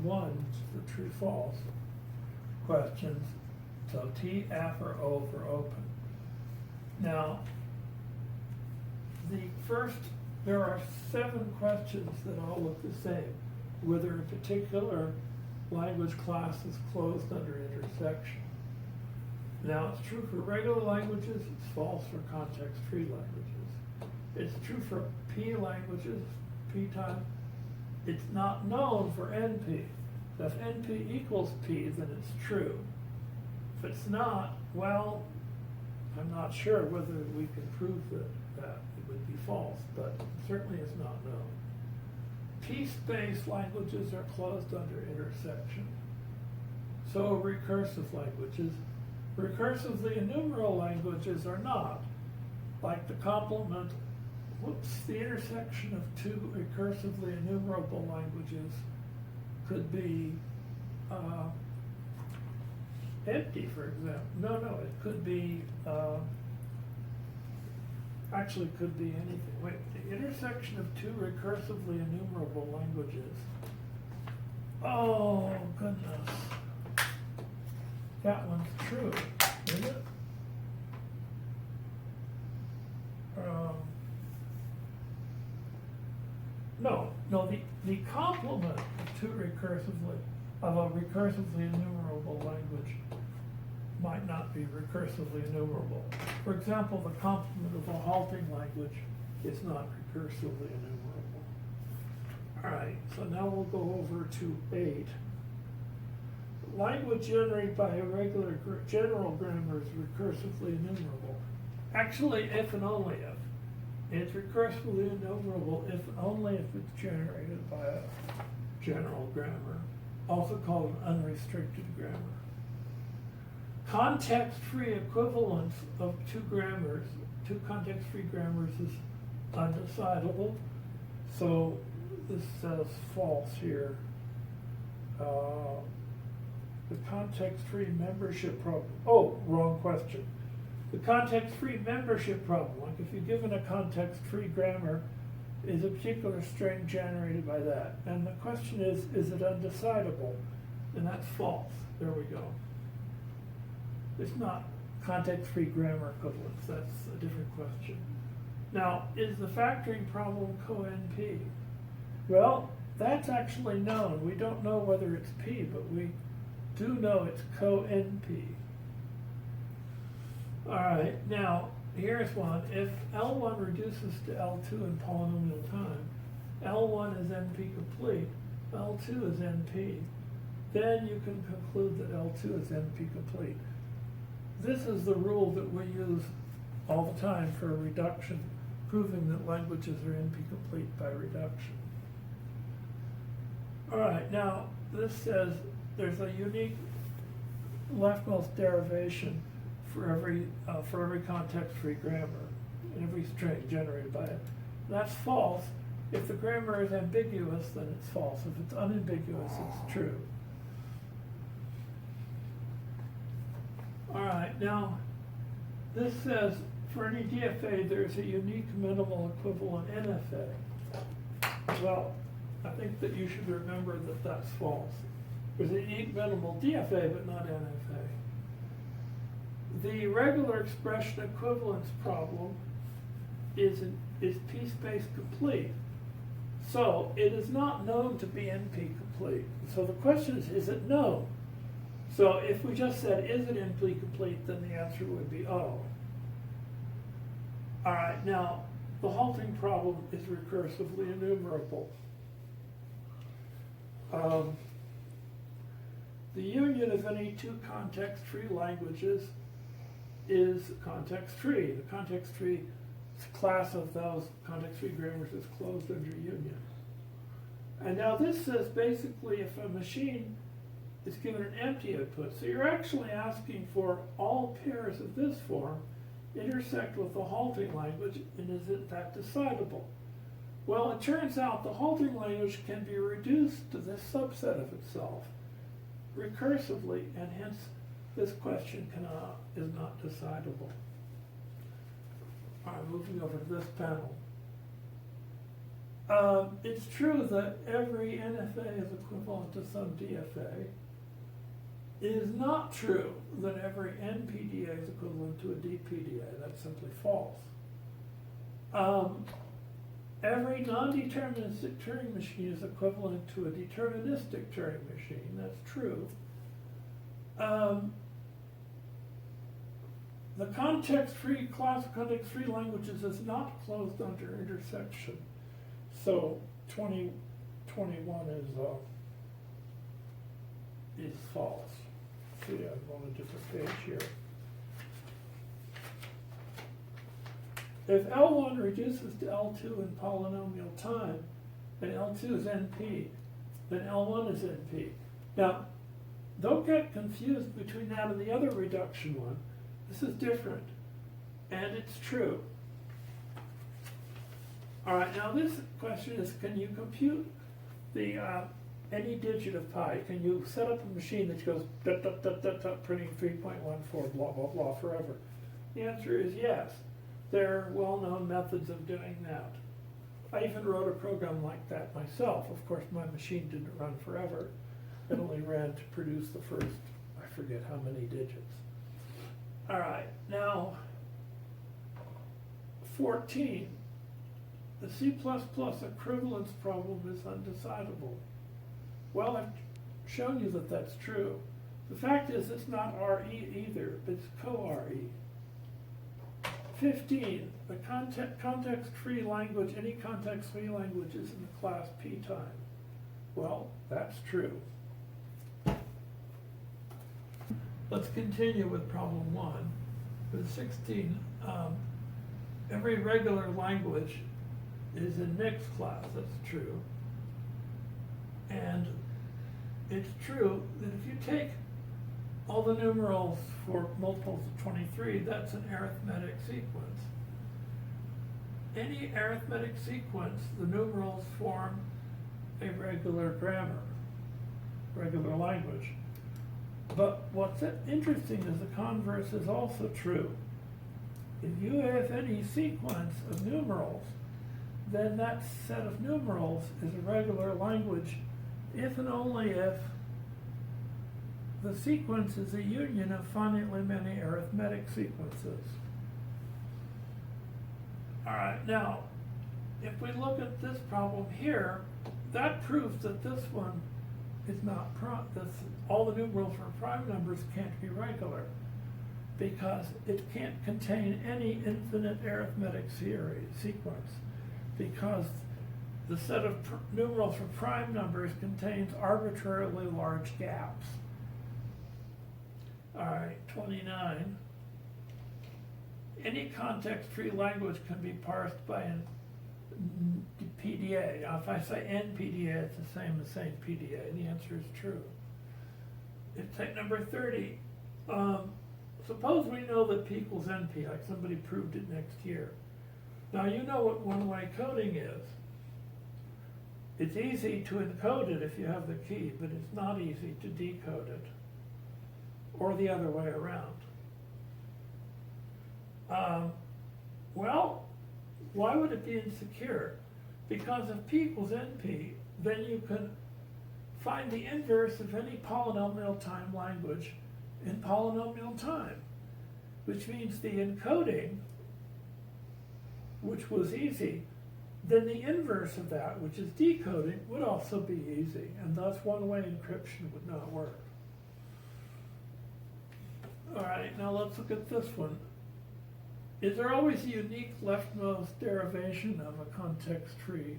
ones for true false questions. So T, F, or O for open. Now, there are 7 questions that all look the same. Whether a particular language class is closed under intersection. Now, it's true for regular languages, it's false for context-free languages. It's true for P languages, P type. It's not known for NP. So if NP equals P, then it's true. If it's not, well, I'm not sure whether we can prove that it would be false, but certainly it's not known. P-space languages are closed under intersection. So recursive languages. Recursively enumerable languages are not. Like the complement, the intersection of 2 recursively enumerable languages could be empty, for example. No, it could be, actually could be anything. Wait, the intersection of 2 recursively enumerable languages. Oh, goodness. That one's true, isn't it? No, the complement of 2 of a recursively enumerable language might not be recursively enumerable. For example, the complement of a halting language is not recursively enumerable. All right, so now we'll go over to 8. Language generated by a regular general grammar is recursively enumerable. Actually, if and only if. It's recursively enumerable if and only if it's generated by a general grammar, also called an unrestricted grammar. Context-free equivalence of 2 context-free grammars is undecidable. So this says false here. The context-free membership problem. Oh, wrong question. The context-free membership problem, like if you're given a context-free grammar, is a particular string generated by that. And the question is it undecidable? And that's false. There we go. It's not context-free grammar equivalence. That's a different question. Now, is the factoring problem co-NP? Well, that's actually known. We don't know whether it's P, but we do know it's co-NP. All right, now here's one. If L1 reduces to L2 in polynomial time, L1 is NP complete, L2 is NP, then you can conclude that L2 is NP complete. This is the rule that we use all the time for reduction, proving that languages are NP complete by reduction. All right, now this says there's a unique leftmost derivation for every context-free grammar, every string generated by it. That's false. If the grammar is ambiguous, then it's false. If it's unambiguous, it's true. All right, now this says for any DFA, there's a unique minimal equivalent NFA. Well, I think that you should remember that that's false. There's a unique minimal DFA, but not NFA. The regular expression equivalence problem is P-space complete. So it is not known to be NP complete. So the question is it known? So if we just said, is it NP complete, then the answer would be O. All right, now the halting problem is recursively enumerable. The union of any 2 context-free languages is context-free. The context-free class of those context-free grammars is closed under union. And now this says basically if a machine is given an empty output, so you're actually asking for all pairs of this form intersect with the halting language, and is it that decidable? Well, it turns out the halting language can be reduced to this subset of itself recursively, and hence this question is not decidable. All right, moving over to this panel. It's true that every NFA is equivalent to some DFA. It is not true that every NPDA is equivalent to a DPDA. That's simply false. Every non-deterministic Turing machine is equivalent to a deterministic Turing machine. That's true. The context-free class of context-free languages is not closed under intersection. So 2021 is false. See, I'm on a different page here. If L1 reduces to L2 in polynomial time, and L2 is NP, then L1 is NP. Now, don't get confused between that and the other reduction one. This is different, and it's true. All right, now this question is, can you compute the any digit of pi? Can you set up a machine that goes dot, dot, dot, dot, dot, printing 3.14, blah, blah, blah, forever? The answer is yes. There are well-known methods of doing that. I even wrote a program like that myself. Of course, my machine didn't run forever. It only ran to produce the first, I forget how many digits. All right, now 14. The C++ equivalence problem is undecidable. Well, I've shown you that that's true. The fact is it's not RE either, it's co-RE. 15, the context-free language, any context-free language is in the class P time. Well, that's true. Let's continue with problem 1. With 16, every regular language is in mixed class, that's true. And it's true that if you take all the numerals for multiples of 23, that's an arithmetic sequence. Any arithmetic sequence, the numerals form a regular grammar, regular language. But what's interesting is the converse is also true. If you have any sequence of numerals, then that set of numerals is a regular language if and only if the sequence is a union of finitely many arithmetic sequences. All right, now, if we look at this problem here, that proves that this one is not all the numerals for prime numbers can't be regular because it can't contain any infinite arithmetic sequence because the set of numerals for prime numbers contains arbitrarily large gaps. All right, 29. Any context-free language can be parsed by a PDA. Now, if I say NPDA, it's the same as saying PDA. The answer is true. Take number 30. Suppose we know that P equals NP, like somebody proved it next year. Now, you know what one-way coding is. It's easy to encode it if you have the key, but it's not easy to decode it, or the other way around. Well, why would it be insecure? Because if P equals NP, then you can find the inverse of any polynomial time language in polynomial time, which means the encoding, which was easy, then the inverse of that, which is decoding, would also be easy, and thus one-way encryption would not work. All right, now let's look at this one. Is there always a unique leftmost derivation of a context-free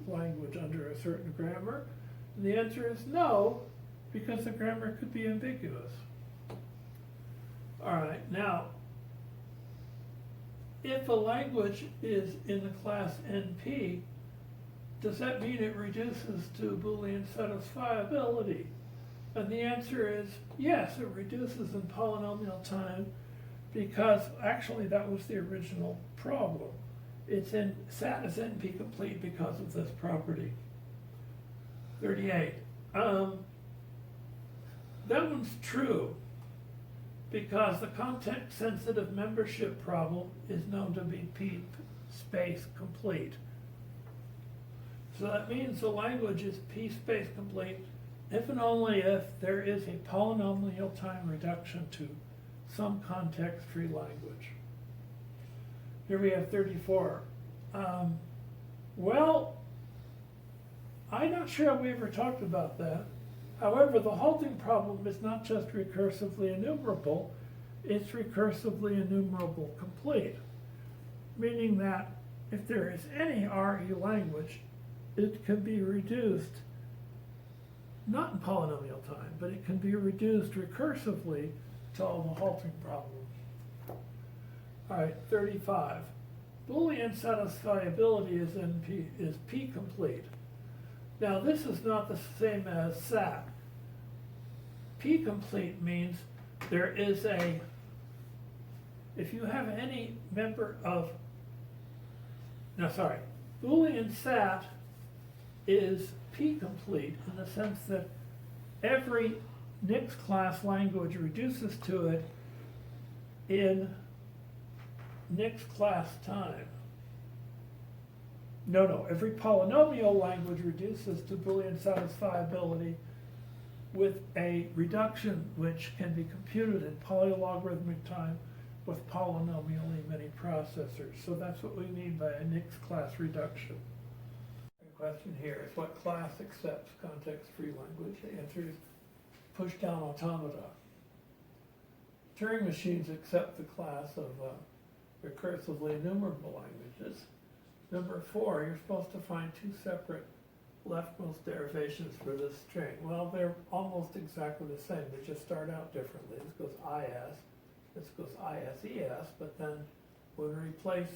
language under a certain grammar? And the answer is no, because the grammar could be ambiguous. All right, now, if a language is in the class NP, does that mean it reduces to Boolean satisfiability? And the answer is yes, it reduces in polynomial time because actually that was the original problem. It's in sat as NP complete because of this property. 38. That one's true because the context-sensitive membership problem is known to be P space complete. So that means the language is p-space complete if and only if there is a polynomial time reduction to some context-free language. Here we have 34. Well, I'm not sure we ever talked about that. However, the halting problem is not just recursively enumerable, it's recursively enumerable complete, meaning that if there is any RE language, it can be reduced, not in polynomial time, but it can be reduced recursively to all the halting problems. All right, 35. Boolean satisfiability is P complete. Now this is not the same as SAT. P complete means there is a, if you have any member of, no sorry, Boolean SAT is P complete in the sense that every Nix class language reduces to it in Nix class time. No, every polynomial language reduces to Boolean satisfiability with a reduction which can be computed in polylogarithmic time with polynomially many processors. So that's what we mean by a Nix class reduction. The question here is, what class accepts context-free language? The answer is push-down automata. Turing machines accept the class of recursively enumerable languages. Number 4, you're supposed to find two separate leftmost derivations for this string. Well, they're almost exactly the same. They just start out differently. This goes IS, this goes ISES, but then when we replace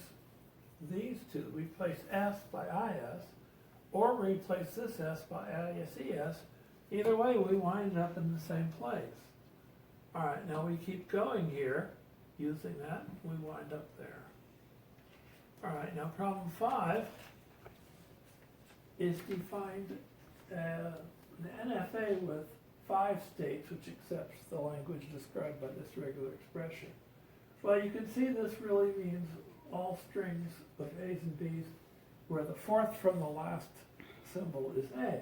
these two, we replace S by IS, or replace this S by ISES, either way we wind up in the same place. All right, now we keep going here, using that, we wind up there. All right, now problem 5 is defined the NFA with 5 states, which accepts the language described by this regular expression. Well, you can see this really means all strings of A's and B's where the fourth from the last symbol is A.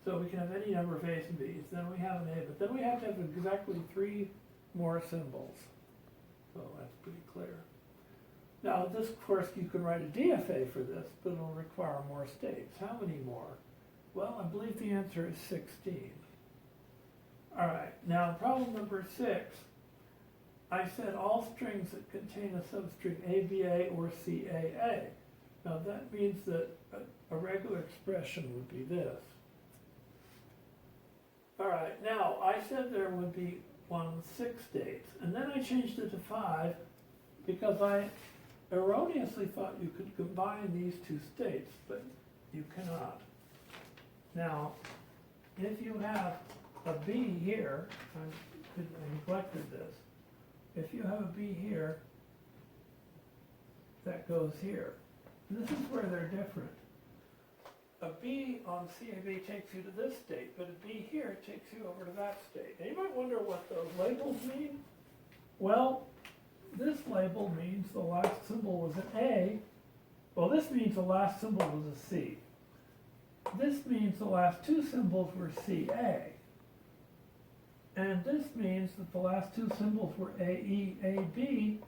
So we can have any number of A's and B's, then we have an A, but then we have to have exactly 3 more symbols. So that's pretty clear. Now this, of course, you can write a DFA for this, but it'll require more states. How many more? Well, I believe the answer is 16. All right, now problem number 6. I said all strings that contain a substring ABA or CAA. Now that means that a regular expression would be this. All right, now I said there would be one with 6 states, and then I changed it to 5 because I erroneously thought you could combine these 2 states, but you cannot. Now, if you have a B here, I neglected this. If you have a B here, that goes here. This is where they're different. A B on CAB takes you to this state, but a B here takes you over to that state. Now you might wonder what those labels mean. Well, this label means the last symbol was an A. Well, this means the last symbol was a C. This means the last 2 symbols were CA. And this means that the last 2 symbols were AE, AB.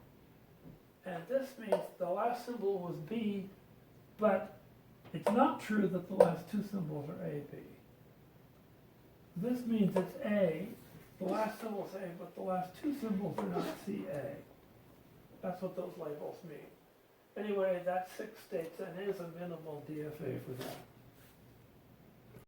And this means the last symbol was B, but it's not true that the last 2 symbols are AB. This means it's A, the last symbol is A, but the last 2 symbols are not CA. That's what those labels mean. Anyway, that's 6 states and is a minimal DFA for that.